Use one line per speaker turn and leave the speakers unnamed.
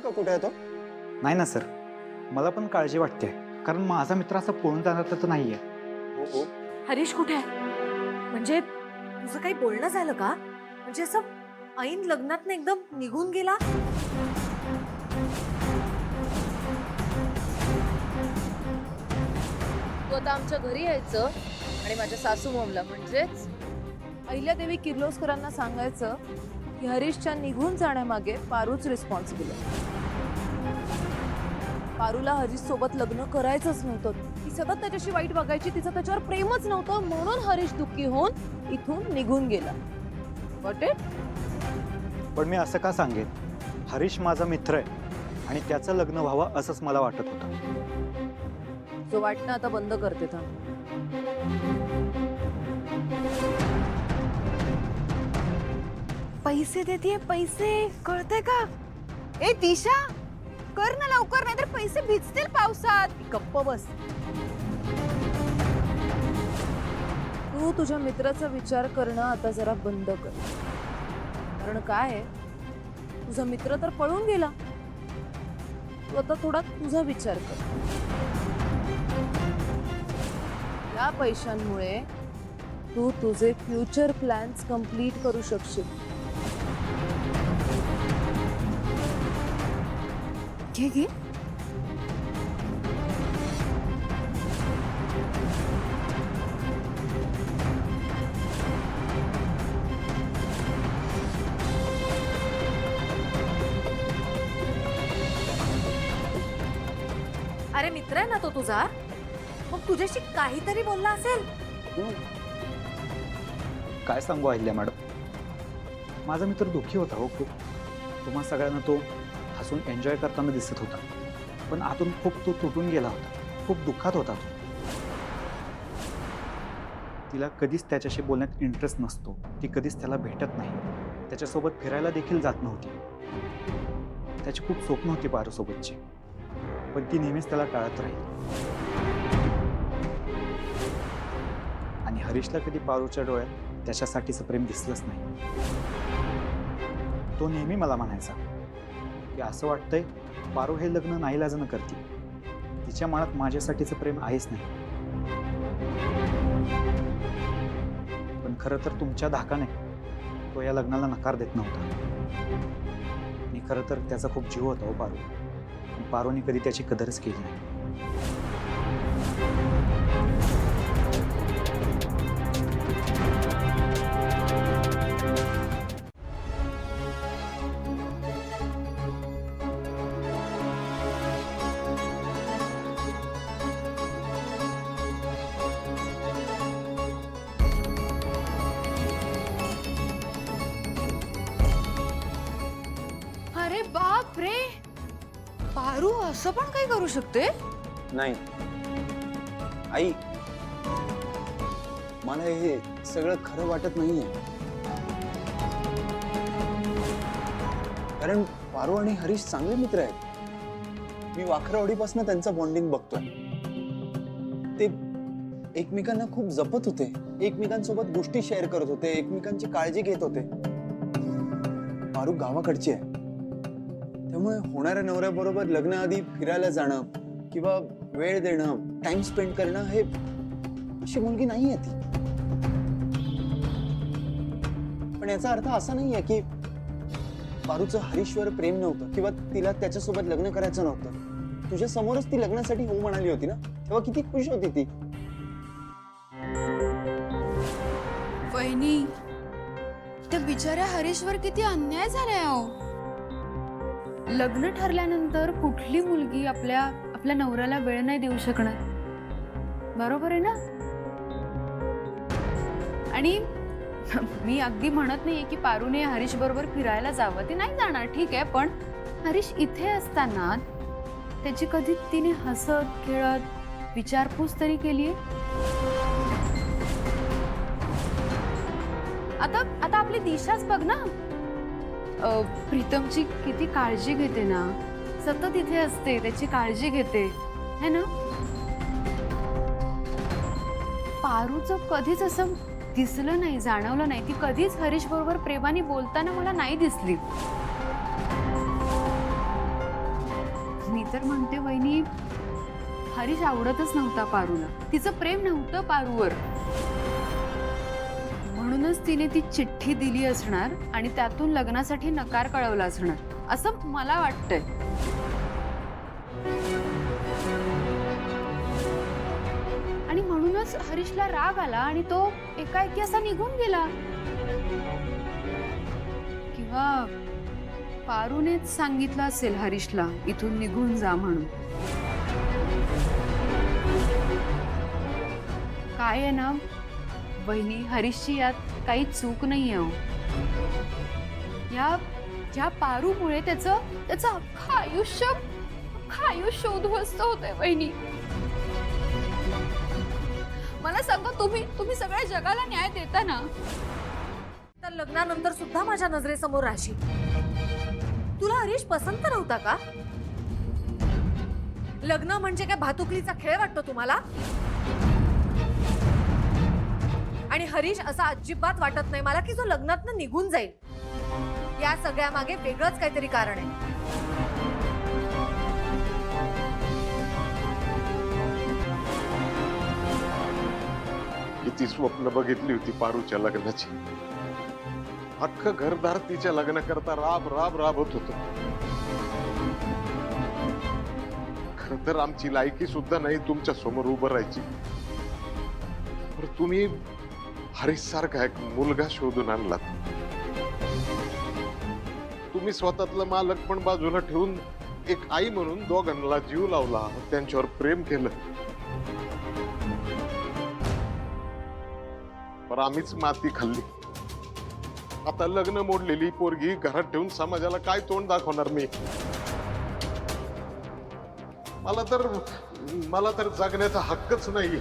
का कुठे आहे तो?
नाही ना सर, मला पण काळजी वाटते, कारण माझा मित्र असं पळून जाणार तर नाहीये.
हो.
हरीश कुठे आहे? म्हणजे तुझं काही बोलणं झालं का? म्हणजे असं ऐन लग्नात एकदम निघून गेला.
तू आता आमच्या घरी यायचं आणि माझ्या सासू मोमला म्हणजेच अहिल्यादेवी किर्लोस्करांना सांगायचं की हरीशच्या निघून जाण्यामागे पारूच रिस्पॉन्सिबल आहे. पारूला हरीश सोबत लग्न करायचंच नव्हतं. ती सतत त्याच्याशी वाईट बघायची, तिचं त्याच्यावर प्रेमच नव्हतं, म्हणून हरीश दुःखी होऊन इथून निघून गेला. Got it?
पण मी असं का सांगेन? हरीश माझा मित्र आहे आणि त्याचं लग्न व्हावं असंच मला वाटत होतं.
जो वाटणं आता बंद करते थांब.
पैसे देते पैसे, कळतंय का? ए दिशा, कर ना लवकर, नाहीतर पैसे भिजतील पावसात.
गप्प बस. तू तुझ्या मित्राचा विचार करणं आता जरा बंद कर. कारण काय आहे, तुझा मित्र तर पळून गेला. तू आता थोडा तुझा विचार कर. या पैशांमुळे तू तुझे फ्युचर प्लॅन्स कंप्लीट करू शकशील.
घे. अरे मित्र आहे ना तो तुझा, मग तुझ्याशी काहीतरी बोलला असेल.
काय सांगू अहिल्या मॅडम, माझा मित्र दुःखी होता हो खूप. तुम्हा सगळ्यांना तो हसून एन्जॉय करताना दिसत होता, पण आतून खूप तो तुटून गेला होता. खूप दुःखात होता तो. तिला कधीच त्याच्याशी बोलण्यात इंटरेस्ट नसतो. ती कधीच त्याला भेटत नाही, त्याच्यासोबत फिरायला देखील जात नव्हती. त्याची खूप स्वप्न होती पारूसोबतची, पण ती नेहमीच त्याला टाळत राहील. आणि हरीशला कधी पारूच्या डोळ्यात त्याच्यासाठीचं प्रेम दिसलंच नाही. तो नेहमी मला म्हणायचा की असं वाटतंय पारू हे लग्न नाईलाजानं करते, तिच्या मनात माझ्यासाठीचं प्रेम आहेच नाही. पण खरं तर तुमच्या धाकाने तो या लग्नाला नकार देत नव्हता. आणि खरं तर त्याचा खूप जीव होता हो पारू. पारूने कधी त्याची कदरच केली नाही.
अरे बाप रे, पारू असं पण काही करू शकते?
नाही आई, मला हे सगळं खरं वाटत नाहीये. कारण पारू आणि हरीश चांगले मित्र आहेत. मी वाखरावडीपासून त्यांचा बॉन्डिंग बघतोय. ते एकमेकांना खूप जपत होते, एकमेकांसोबत गोष्टी शेअर करत होते, एकमेकांची काळजी घेत होते. पारू गावाकडची आहे, त्यामुळे होणाऱ्या नवऱ्याबरोबर लग्नाआधी फिरायला जाणं किंवा वेळ देणं, टाइम स्पेंड करणं, हे अशी मुलगी नाहीये ती. पण याचा अर्थ असा नाहीये की पारूचं हरीशवर प्रेम नव्हतं किंवा तिला त्याच्यासोबत लग्न करायचं नव्हतं. तुझ्या समोरच ती लग्नासाठी हो म्हणाली होती ना, तेव्हा किती खुश होती ती.
वहिनी, त्या बिचाऱ्या हरीशवर किती अन्याय झालाय अहो. लग्न ठरल्यानंतर कुठली मुलगी आपल्या नवऱ्याला वेळ नाही देऊ शकणार, बरोबर आहे ना? आणि मी अगदी म्हणत नाहीये की पारूने हरीश बरोबर फिरायला जावं, ते नाही जाणार, ठीक आहे. पण हरीश इथे असताना त्याची कधी तिने हसत खेळत विचारपूस तरी केलीये? आता आपली दिशाच बघ ना, प्रीतमची किती काळजी घेते ना, सतत इथे असते, त्याची काळजी घेते है ना. पारूचं कधीच असं दिसलं नाही, जाणवलं नाही. ती कधीच हरीश बरोबर प्रेमाने बोलताना मला नाही दिसली. मी तर म्हणते वहिनी, हरीश आवडतच नव्हता पारूला. तिचं प्रेम नव्हतं पारूवर. म्हणूनच तिने ती चिठ्ठी दिली असणार आणि त्यातून लग्नासाठी नकार कळवला असणार असं मला वाटतंय. आणि म्हणूनच हरीशला राग आला आणि तो एकाएकी असा निघून गेला. किंवा पारूनेच सांगितलं असेल हरीशला इथून निघून जा म्हणून. काय आहे ना वहिनी, हरीशची यात काही चूक नाहीये हो. या पारूमुळे त्याचं अख्खं आयुष्य उद्ध्वस्त होतंय वहिनी. मला सांगा, तुम्ही सगळ्या जगाला न्याय देता ना?
तर लग्नानंतर सुद्धा माझ्या नजरेसमोर राहशील. तुला हरीश पसंत नव्हता का? लग्न म्हणजे काय भातुकलीचा खेळ वाटतो तुम्हाला? आणि हरीश असा अजिबात वाटत नाही मला की जो लग्नातनं निघून जाईल. या सगळ्या मागे वेगळंच काहीतरी कारण आहे.
किती स्वप्न बघितली होती पारूच्या लग्नाची. अख्खं घरदार तिच्या लग्नाकरता राबत होत. खर तर आमची लायकी सुद्धा नाही तुमच्या समोर उभं राहायची. पण तुम्ही हरीश सारखा एक मुलगा शोधून आणलात. तुम्ही स्वतःतलं मालक पण बाजूला ठेवून एक आई म्हणून दोघांना जीव लावला, त्यांच्यावर प्रेम केलं. पण आम्हीच माती खाल्ली. आता लग्न मोडलेली पोरगी घरात ठेवून समाजाला काय तोंड दाखवणार मी? मला तर जगण्याचा हक्कच नाही.